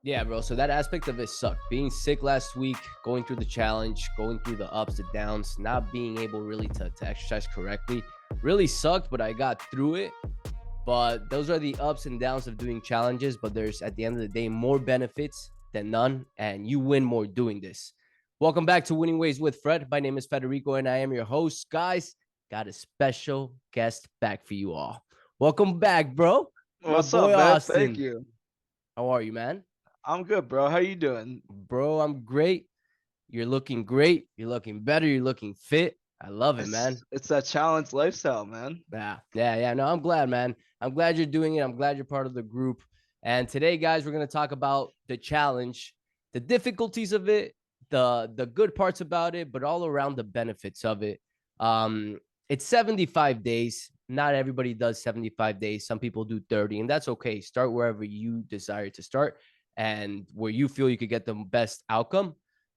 Yeah, bro. So that aspect of it sucked. Being sick last week, going through the challenge, going through the ups, the downs, not being able really to exercise correctly really sucked, but I got through it. But those are the ups and downs of doing challenges. But there's, at the end of the day, more benefits than none, and you win more doing this. Welcome back to Winning Ways with Fred. My name is Federico, and I am your host. Guys, got a special guest back for you all. Welcome back, bro. My What's up, boy man? Thank Austin. you. How are you, man? I'm good, bro. How you doing? Bro, I'm great. You're looking great. You're looking better. You're looking fit. I love it, man. It's that challenge lifestyle, man. Yeah. No, I'm glad, man. I'm glad you're doing it. I'm glad you're part of the group. And today, guys, we're gonna talk about the challenge, the difficulties of it, the good parts about it, but all around the benefits of it. Um, it's 75 days. Not everybody does 75 days. Some people do 30, and that's okay. Start wherever you desire to start and where you feel you could get the best outcome.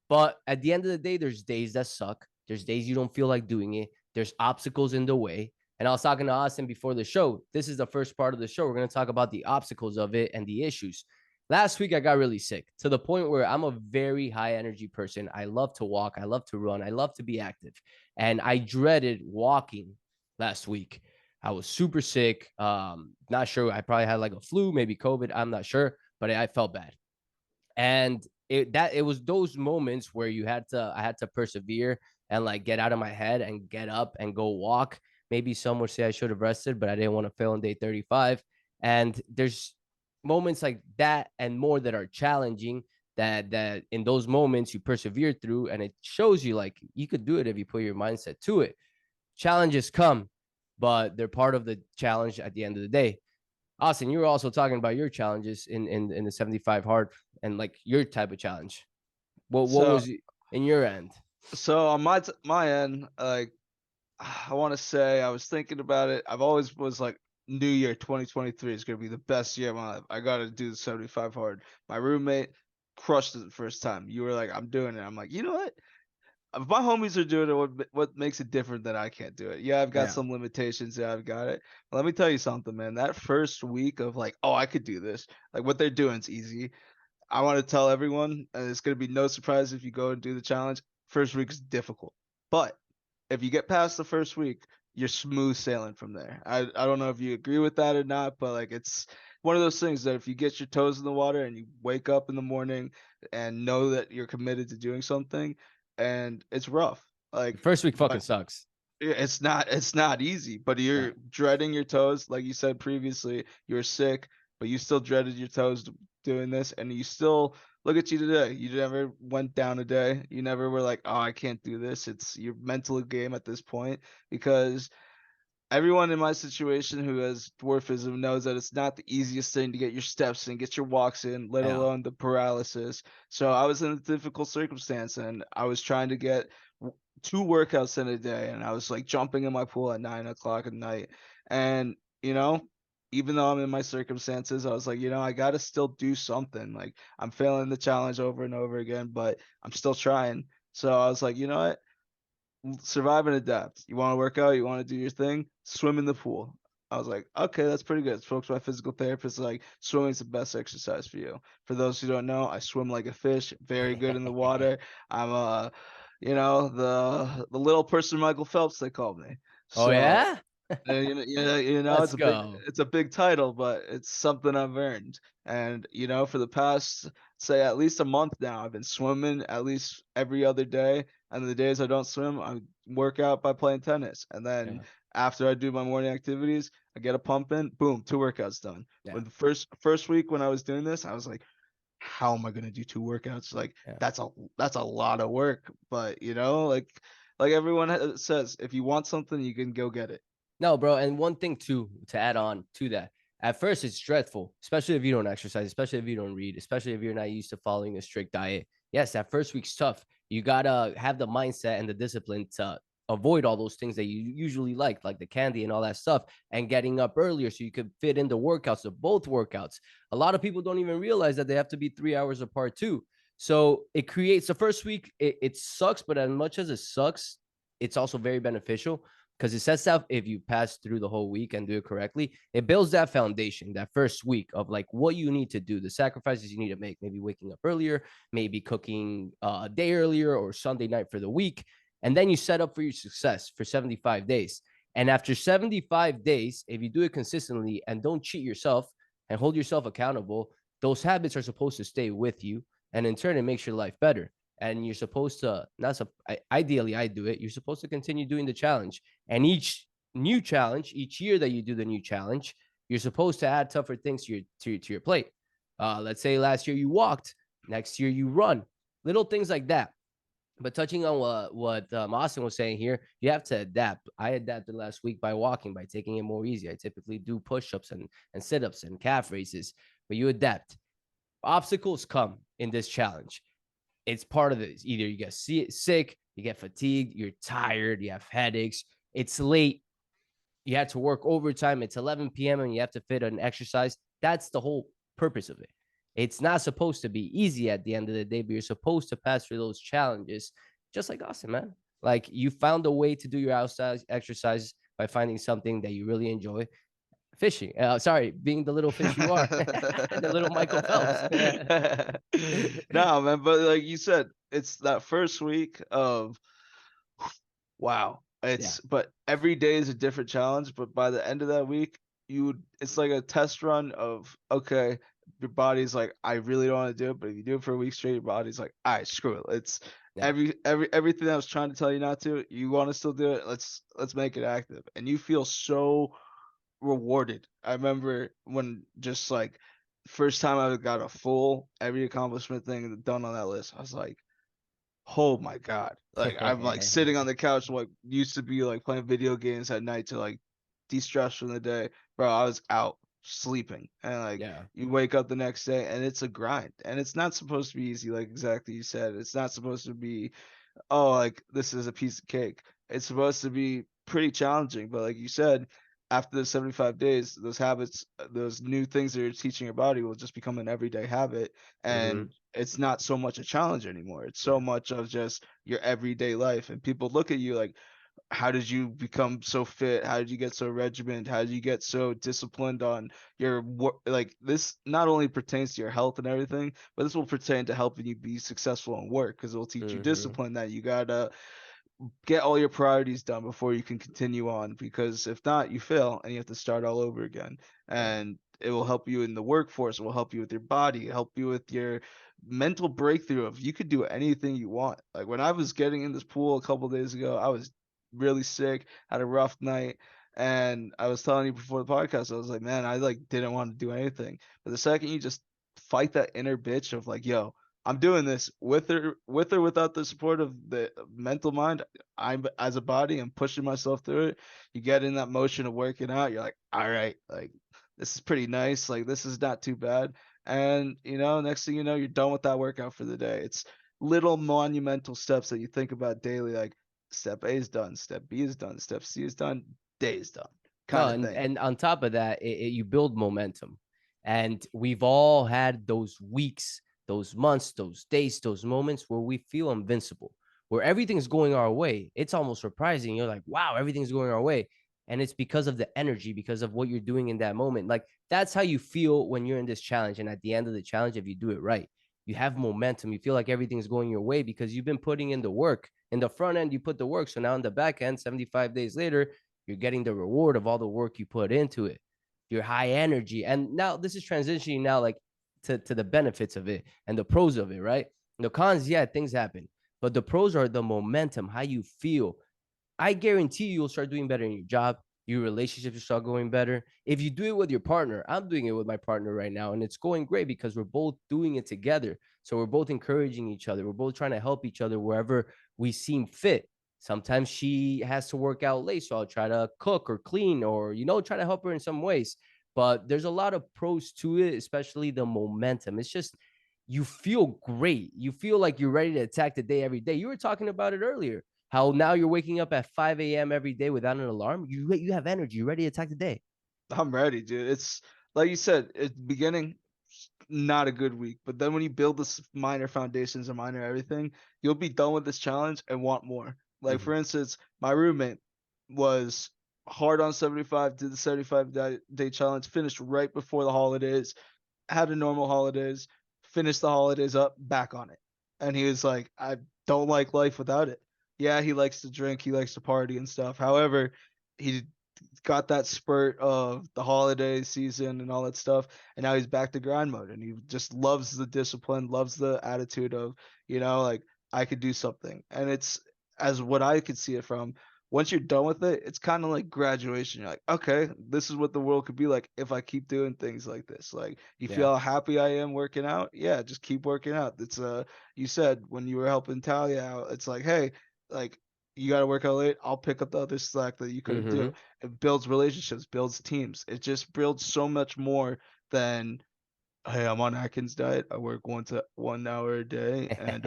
But at the end of the day, there's days that suck. There's days you don't feel like doing it. There's obstacles in the way. And I was talking to Austin before the show. This is the first part of the show. We're going to talk about the obstacles of it and the issues. Last week, I got really sick to the point where I'm a very high energy person. I love to walk. I love to run. I love to be active. And I dreaded walking last week. I was super sick. Not sure. I probably had like a flu, maybe COVID. I'm not sure, but I felt bad. And it was those moments where I had to persevere and like get out of my head and get up and go walk. Maybe some would say I should have rested, but I didn't want to fail on day 35. And there's moments like that and more that are challenging, that in those moments you persevere through, and it shows you like you could do it if you put your mindset to it. Challenges come, but they're part of the challenge at the end of the day. Austin, you were also talking about your challenges in the 75 hard and like your type of challenge. What So, was in your end? so on my end, like I want to say, I was thinking about it. I've always was like, New Year 2023 is gonna be the best year of my life. I gotta do the 75 hard. My roommate crushed it the first time. You were like, I'm doing it. I'm like, you know what? If my homies are doing it, what makes it different that I can't do it? Yeah, I've got Yeah, some limitations. Yeah, I've got it. But let me tell you something, man. That first week of like, oh, I could do this. Like what they're doing is easy. I want to tell everyone, and it's gonna be no surprise if you go and do the challenge. First week is difficult, but if you get past the first week, you're smooth sailing from there. I don't know if you agree with that or not, but like it's one of those things that if you get your toes in the water and you wake up in the morning and know that you're committed to doing something, and it's rough. the Like first week fucking but sucks. it's not easy, but Yeah, you're dreading your toes, like you said previously. You were sick, but you still dreaded your toes doing this, and you still look at you today. You never went down a day. You never were like, "Oh, I can't do this." It's your mental game at this point because everyone in my situation who has dwarfism knows that it's not the easiest thing to get your steps in, get your walks in, let yeah, alone the paralysis. So I was in a difficult circumstance and I was trying to get two workouts in a day and I was like jumping in my pool at 9 o'clock at night. And, you know, even though I'm in my circumstances, I was like, I got to still do something. Like I'm failing the challenge over and over again, but I'm still trying. So I was like, you know what? Survive and adapt. You want to work out, you want to do your thing, swim in the pool. I was like, okay, that's pretty good. Spoke to my physical therapist, like swimming's the best exercise for you. For those who don't know, I swim like a fish, very good in the water. I'm the little person Michael Phelps they call me. oh So yeah, it's let's a big go. it's a big title, but it's something I've earned. And for the past say at least a month now, I've been swimming at least every other day. And the days I don't swim, I work out by playing tennis. And then Yeah, after I do my morning activities, I get a pump in, boom, two workouts done. yeah, When the first week when I was doing this, I was like, how am I gonna do two workouts? Like yeah. that's a lot of work. But like everyone says, if you want something, you can go get it. No, bro. And one thing too to add on to that. At first, it's dreadful, especially if you don't exercise, especially if you don't read, especially if you're not used to following a strict diet. Yes, that first week's tough. You gotta have the mindset and the discipline to avoid all those things that you usually like the candy and all that stuff, and getting up earlier so you could fit in the workouts of both workouts. A lot of people don't even realize that they have to be 3 hours apart too. So it creates the first week, it sucks, but as much as it sucks, it's also very beneficial. because it sets out, if you pass through the whole week and do it correctly, it builds that foundation, that first week of like what you need to do, the sacrifices you need to make, maybe waking up earlier, maybe cooking a day earlier or Sunday night for the week. And then you set up for your success for 75 days. And after 75 days, if you do it consistently and don't cheat yourself and hold yourself accountable, those habits are supposed to stay with you. And in turn, it makes your life better. And you're supposed to, not so, ideally, I do it. You're supposed to continue doing the challenge. And each new challenge, each year that you do the new challenge, you're supposed to add tougher things to your plate. Let's say last year you walked, next year you run, little things like that. But touching on what Austin was saying here, you have to adapt. I adapted last week by walking, by taking it more easy. I typically do push-ups and sit-ups and calf raises, but you adapt. Obstacles come in this challenge. It's part of this. Either you get sick, you get fatigued, you're tired, you have headaches, it's late, you had to work overtime, it's 11 p.m. and you have to fit an exercise. That's the whole purpose of it. It's not supposed to be easy at the end of the day, but you're supposed to pass through those challenges, just like Austin, man. Like you found a way to do your outside exercises by finding something that you really enjoy. Fishing. Sorry, being the little fish you are, the little Michael Phelps. No, man, but like you said, it's that first week of wow. Yeah. But every day is a different challenge, but by the end of that week, it's like a test run of okay, your body's like, I really don't want to do it, but if you do it for a week straight, your body's like, all right, screw it. It's Yeah. everything I was trying to tell you not to, you want to still do it, let's make it active. And you feel so rewarded. I remember when just like first time I got a full every accomplishment thing done on that list, I was like, oh my God. Like I'm like sitting on the couch, like used to be like playing video games at night to like de-stress from the day. Bro, I was out sleeping. And like Yeah. you wake up the next day and it's a grind. And it's not supposed to be easy, like exactly you said. It's not supposed to be, oh, like this is a piece of cake. It's supposed to be pretty challenging, but like you said, after the 75 days, those habits, those new things that you're teaching your body will just become an everyday habit. Mm-hmm. And it's not so much a challenge anymore. It's so Yeah. much of just your everyday life. And people look at you like, how did you become so fit? How did you get so regimented? How did you get so disciplined on your work? Like this not only pertains to your health and everything, but this will pertain to helping you be successful in work because it will teach you Mm-hmm. discipline that you gotta get all your priorities done before you can continue on, because if not you fail and you have to start all over again. Yeah. And it will help you in the workforce, it will help you with your body, help you with your mental breakthrough of you could do anything you want. Like when I was getting in this pool a couple days ago, I was really sick, had a rough night, and I was telling you before the podcast, I was like, man, I like didn't want to do anything. But the second you just fight that inner bitch of like, yo, I'm doing this with or without the support of the mental mind. I'm as a body, I'm pushing myself through it. You get in that motion of working out. You're like, all right, like this is pretty nice. Like this is not too bad. And next thing you know, you're done with that workout for the day. It's little monumental steps that you think about daily. Like step A is done, step B is done, step C is done, day is done, No, kind of thing. and on top of that, you build momentum, and we've all had those weeks, those months, those days, those moments where we feel invincible, where everything's going our way. It's almost surprising. You're like, wow, everything's going our way, and it's because of the energy, because of what you're doing in that moment. Like that's how you feel when you're in this challenge, and at the end of the challenge, if you do it right, you have momentum. You feel like everything's going your way because you've been putting in the work. In the front end, you put the work. So now in the back end, 75 days later, you're getting the reward of all the work you put into it. You're high energy. And now this is transitioning now like to the benefits of it and the pros of it, right? The cons, yeah, things happen. But the pros are the momentum, how you feel. I guarantee you'll start doing better in your job. Your relationships will start going better. If you do it with your partner, I'm doing it with my partner right now, and it's going great because we're both doing it together. So we're both encouraging each other. We're both trying to help each other wherever we seem fit. Sometimes she has to work out late, so I'll try to cook or clean or, try to help her in some ways. But there's a lot of pros to it, especially the momentum. It's just, you feel great. You feel like you're ready to attack the day every day. You were talking about it earlier, how now you're waking up at 5 a.m. every day without an alarm. You have energy. You're ready to attack the day. I'm ready, dude. It's like you said, at the beginning, not a good week. But then when you build this minor foundations and minor everything, you'll be done with this challenge and want more. Like Mm-hmm. for instance, my roommate, was hard on 75, did the 75-day challenge, finished right before the holidays, had a normal holidays, finished the holidays up, back on it. And he was like, I don't like life without it. Yeah, he likes to drink, he likes to party and stuff. However, he got that spurt of the holiday season and all that stuff, and now he's back to grind mode, and he just loves the discipline, loves the attitude of, like, I could do something. And it's, as what I could see it from, once you're done with it, it's kind of like graduation. You're like, okay, this is what the world could be like if I keep doing things like this. Like, you Yeah. feel how happy I am working out? Yeah, just keep working out. It's you said when you were helping Talia out, it's like, hey, like, you got to work out late. I'll pick up the other slack that you couldn't do. Mm-hmm. It builds relationships, builds teams. It just builds so much more than, hey, I'm on Atkins diet. I work 1 hour a day, and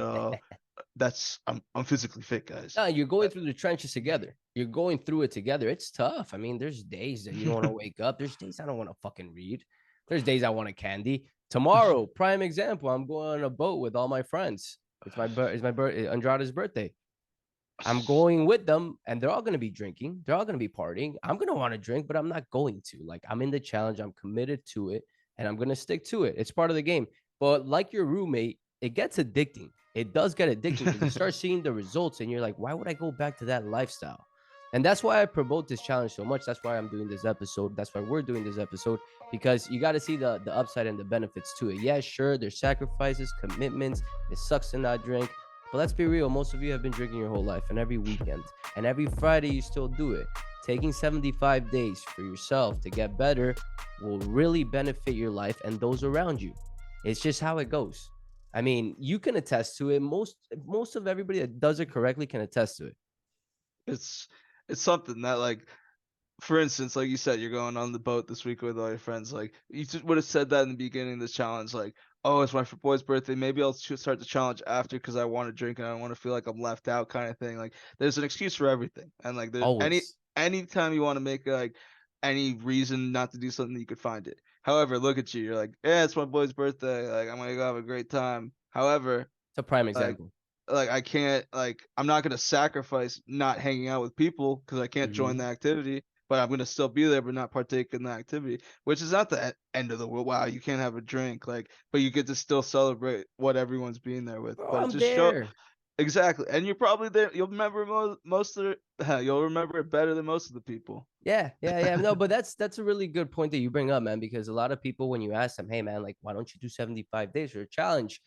that's I'm physically fit, guys. No, you're going through the trenches together. You're going through it together. It's tough. I mean, there's days that you don't want to wake up. There's days I don't want to fucking read. There's days I want a candy. Tomorrow, prime example, I'm going on a boat with all my friends. It's my Andrade's birthday. I'm going with them, and they're all going to be drinking. They're all going to be partying. I'm going to want to drink, but I'm not going to. Like, I'm in the challenge. I'm committed to it, and I'm going to stick to it. It's part of the game. But like your roommate, it gets addicting. It does get addicting because you start seeing the results, and you're like, why would I go back to that lifestyle? And that's why I promote this challenge so much. That's why I'm doing this episode. That's why we're doing this episode, because you got to see the upside and the benefits to it. Yeah, sure, there's sacrifices, commitments. It sucks to not drink. But let's be real, most of you have been drinking your whole life, and every weekend and every Friday you still do it. Taking 75 days for yourself to get better will really benefit your life and those around you. It's just how it goes. I mean, you can attest to it. Most of everybody that does it correctly can attest to it. it's it's something that, like, for instance, like you said, you're going on the boat this week with all your friends. Like, you just would have said that in the beginning of this challenge, like, oh, it's my boy's birthday. Maybe I'll start the challenge after because I want to drink and I don't want to feel like I'm left out, kind of thing. Like, there's an excuse for everything, and like, there Always. anytime you want to make like any reason not to do something, you could find it. However, look at you. You're like, yeah, it's my boy's birthday. Like, I'm gonna go have a great time. However, It's a prime like example. I can't, like, I'm not gonna sacrifice not hanging out with people because I can't join Mm-hmm. the activity, but I'm gonna still be there but not partake in the activity, which is not the end of the world. Wow, you can't have a drink, like, but you get to still celebrate what everyone's being there with. Bro, But it I'm just show there. exactly, and you're probably there. You'll remember most of it. You'll remember it better than most of the people. Yeah. No, but that's a really good point that you bring up, man, because a lot of people, when you ask them, hey man, like, why don't you do 75 days for a challenge?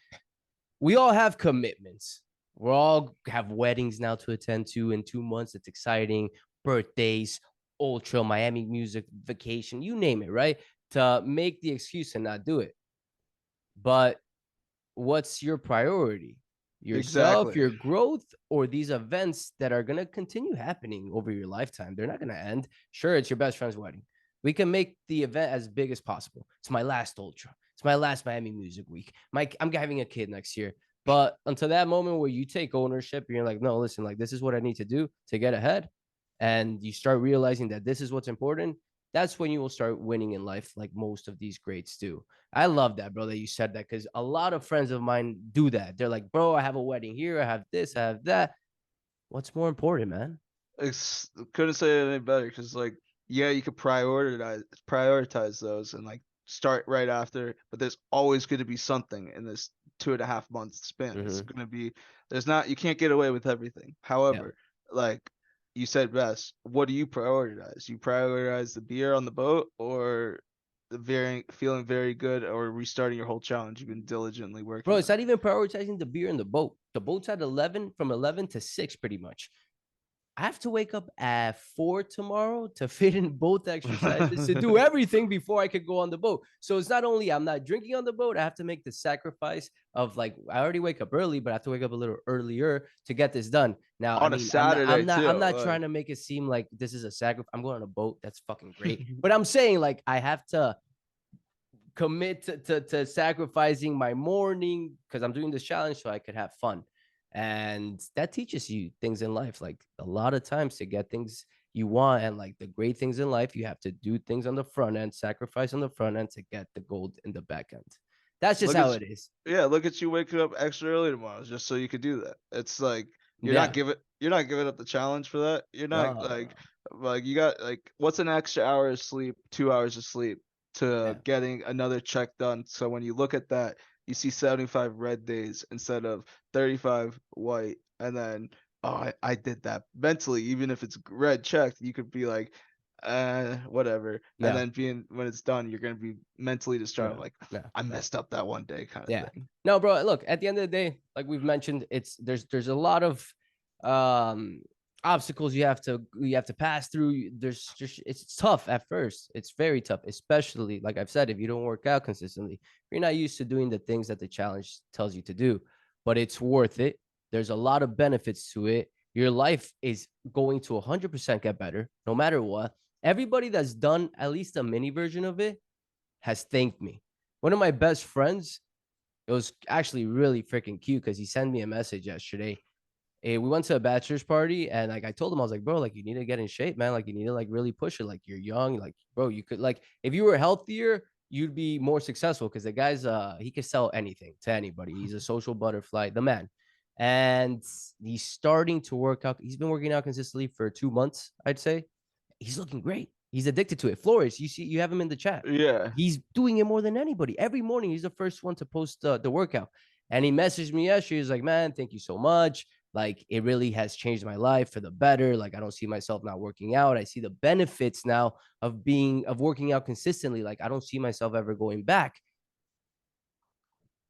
We all have commitments. We all have weddings now to attend to in 2 months. It's exciting. Birthdays, ultra Miami music vacation, you name it, right? To make the excuse and not do it. But what's your priority? Yourself, Exactly. your growth, or these events that are going to continue happening over your lifetime? They're not going to end. Sure, it's your best friend's wedding. We can make the event as big as possible. It's my last ultra. It's my last Miami Music Week. I'm having a kid next year. But until that moment where you take ownership, you're like, no, listen, like, this is what I need to do to get ahead. And you start realizing that this is what's important. That's when you will start winning in life, like most of these greats do. I love that, bro, that you said that, because a lot of friends of mine do that. They're like, bro, I have a wedding here. I have this, I have that. What's more important, man? It's couldn't say it any better because, like, yeah, you could prioritize those and like start right after, but there's always going to be something in this 2.5 month span. It's Mm-hmm. going to be, there's not, you can't get away with everything. Yeah. However, like you said best, what do you prioritize? You prioritize the beer on the boat or the feeling very good or restarting your whole challenge you've been diligently Bro, working it's on? not even prioritizing the beer in the boat. The boat's at 11, from 11 to 6, pretty much. I have to wake up at 4 tomorrow to fit in both exercises, to do everything before I could go on the boat. So it's not only I'm not drinking on the boat, I have to make the sacrifice of, like, I already wake up early, but I have to wake up a little earlier to get this done. Now, I On a mean, I'm not I'm Saturday not I'm too, not like. trying to make it seem like this is a sacrifice. I'm going on a boat. That's fucking great. But I'm saying, like, I have to commit to sacrificing my morning because I'm doing this challenge so I could have fun. And that teaches you things in life. Like, a lot of times, to get things you want and like the great things in life, you have to do things on the front end, sacrifice on the front end to get the gold in the back end. That's just Look at how you, it is. yeah, look at you waking up extra early tomorrow just so you could do that. It's like you're not Yeah. giving. you're not giving up the challenge for that. You're not No, no. like you got like what's an extra hour of sleep, 2 hours of sleep to Yeah. getting another check done. So when you look at that, you see 75 red days instead of 35 white, and then oh, I did that mentally. Even if it's red checked, you could be like, whatever. And Yeah. then being when it's done, you're gonna be mentally distraught, No. like No. I No. messed up that one day kind of Yeah. thing. No, bro. Look, at the end of the day, like we've mentioned, there's a lot of um obstacles you have to pass through. There's just it's tough at first. It's very tough, especially like I've said, if you don't work out consistently, you're not used to doing the things that the challenge tells you to do. But it's worth it. There's a lot of benefits to it. Your life is going to 100% get better no matter what. Everybody that's done at least a mini version of it has thanked me. One of my best friends, it was actually really freaking cute because he sent me a message yesterday. We went to a bachelor's party and like I told him, I was like, bro, like you need to get in shape, man. Like you need to like really push it. Like you're young, like bro, you could like if you were healthier, you'd be more successful because the guy's he could sell anything to anybody. He's a social butterfly, the man. And he's starting to work out. He's been working out consistently for 2 months, I'd say. He's looking great. He's addicted to it. Flores, you have him in the chat. Yeah. He's doing it more than anybody. Every morning, he's the first one to post the workout. And he messaged me yesterday. He's like, man, thank you so much. Like, it really has changed my life for the better. Like, I don't see myself not working out. I see the benefits now of working out consistently. Like, I don't see myself ever going back.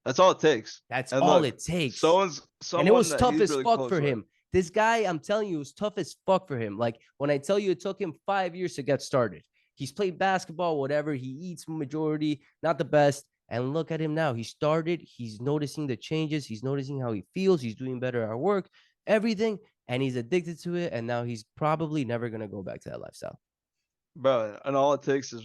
That's all it takes. That's And all look, it takes. And it someone was that tough he's as really fuck close for with. him. This guy, I'm telling you, it was tough as fuck for him. Like when I tell you it took him 5 years to get started. He's played basketball, whatever. He eats majority, not the best. And look at him now. He started, he's noticing the changes, he's noticing how he feels, he's doing better at work, everything. And he's addicted to it. And now he's probably never gonna go back to that lifestyle. Bro, and all it takes is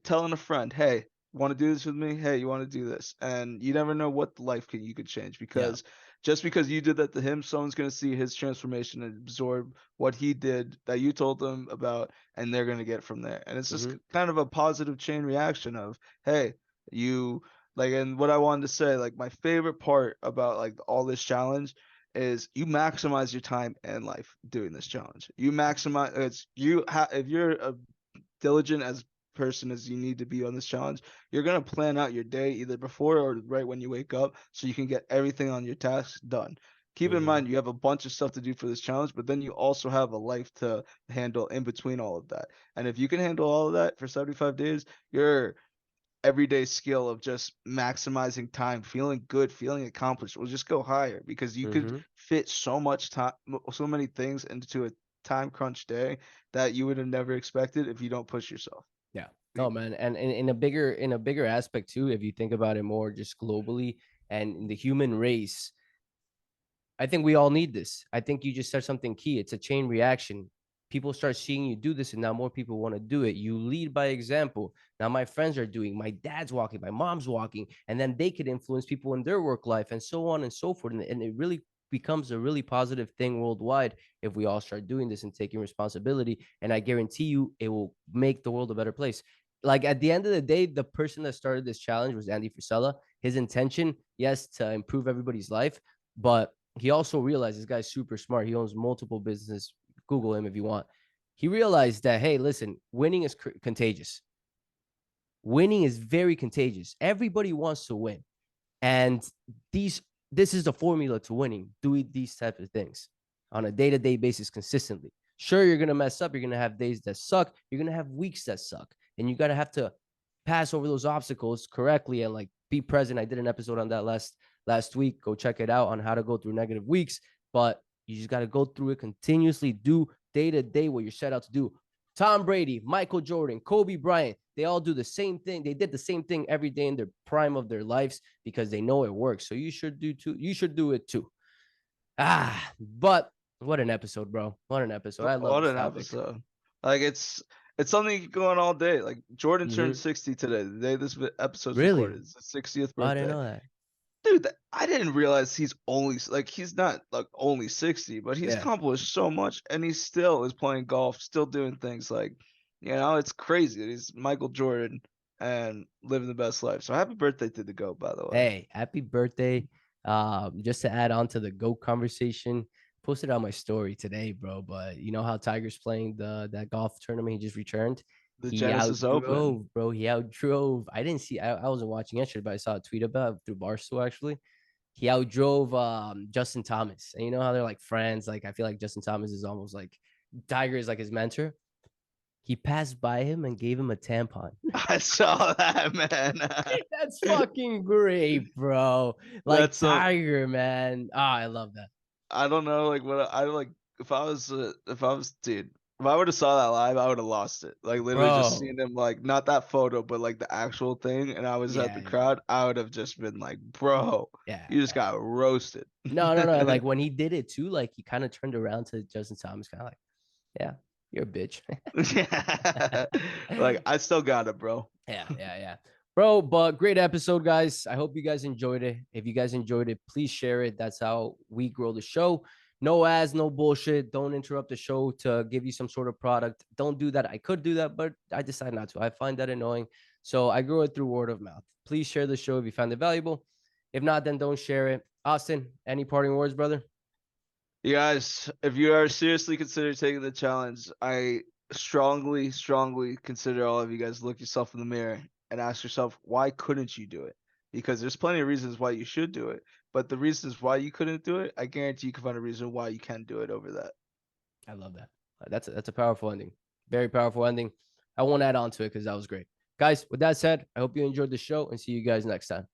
telling a friend, "Hey, want to do this with me? Hey, you want to do this?" And you never know what life you could change Yeah. because just because you did that to him, someone's gonna see his transformation and absorb what he did that you told them about, and they're gonna get from there. And it's just Mm-hmm. kind of a positive chain reaction of, "Hey, you like." And what I wanted to say, like my favorite part about like all this challenge is you maximize your time and life doing this challenge. You maximize if you're a diligent as person as you need to be on this challenge, you're gonna plan out your day either before or right when you wake up so you can get everything on your tasks done. Keep in Mm-hmm. mind you have a bunch of stuff to do for this challenge, but then you also have a life to handle in between all of that. And if you can handle all of that for 75 days, your everyday skill of just maximizing time, feeling good, feeling accomplished will just go higher because you could Mm-hmm. fit so much time, so many things into a time crunch day that you would have never expected if you don't push yourself. Yeah. No, man. And in a bigger aspect too, if you think about it more just globally and in the human race, I think we all need this. I think you just said something key. It's a chain reaction. People start seeing you do this, and now more people want to do it. You lead by example. Now my friends are doing, my dad's walking, my mom's walking, and then they could influence people in their work life and so on and so forth. And it really becomes a really positive thing worldwide if we all start doing this and taking responsibility. And I guarantee you, it will make the world a better place. Like at the end of the day, the person that started this challenge was Andy Frisella. His intention, yes, to improve everybody's life, but he also realized this guy's super smart. He owns multiple businesses. Google him if you want. He realized that, hey, listen, winning is contagious. Winning is very contagious. Everybody wants to win. And these this is the formula to winning. Do these types of things on a day-to-day basis consistently. Sure, you're gonna mess up. You're gonna have days that suck. You're gonna have weeks that suck. And you gotta have to pass over those obstacles correctly and like be present. I did an episode on that last week. Go check it out on how to go through negative weeks. But you just gotta go through it continuously. Do day to day what you're set out to do. Tom Brady, Michael Jordan, Kobe Bryant, they all do the same thing. They did the same thing every day in their prime of their lives because they know it works. So you should do too. You should do it too. But what an episode, bro. What an episode. I love What this an topic. episode! Like it's something you can go on all day. Like Jordan turned Mm-hmm. 60 today. The day this episode's Really? recorded, it's his 60th Oh, I didn't birthday. know that. Dude, I didn't realize he's not like only 60, but he's Yeah. accomplished so much and he still is playing golf, still doing things like, it's crazy. He's Michael Jordan and living the best life. So happy birthday to the GOAT, by the way. Hey, happy birthday. Just to add on to the GOAT conversation, posted on my story today, bro. But you know how Tiger's playing that golf tournament? He just returned. The He Genesis Open. outdrove, bro. He outdrove. I didn't see. I wasn't watching yesterday, but I saw a tweet about it through Barstool actually. He outdrove Justin Thomas, and you know how they're like friends. Like I feel like Justin Thomas is almost like Tiger is like his mentor. He passed by him and gave him a tampon. I saw that, man. That's fucking great, bro. Like That's so. Tiger, man. Ah, I love that, I don't know, like what I like. If I was, dude, if I would have saw that live, I would have lost it. Like literally just bro. seeing him, like not that photo, but like the actual thing, and I was at Yeah, the yeah, crowd, I would have just been like, bro, yeah, you just yeah. got roasted. No, no, no. And like when he did it too, like he kind of turned around to Justin Thomas, kind of like, yeah, you're a bitch. Yeah. Like I still got it, bro. Yeah, yeah, yeah. Bro, but great episode, guys. I hope you guys enjoyed it. If you guys enjoyed it, please share it. That's how we grow the show. No ads, no bullshit. Don't interrupt the show to give you some sort of product. Don't do that. I could do that, but I decide not to. I find that annoying. So I grow it through word of mouth. Please share the show if you found it valuable. If not, then don't share it. Austin, any parting words, brother? You guys, if you are seriously considering taking the challenge, I strongly, strongly consider all of you guys look yourself in the mirror and ask yourself, why couldn't you do it? Because there's plenty of reasons why you should do it, but the reasons why you couldn't do it, I guarantee you can find a reason why you can do it over that. I love that. That's a powerful ending. Very powerful ending. I won't add on to it because that was great. Guys, with that said, I hope you enjoyed the show and see you guys next time.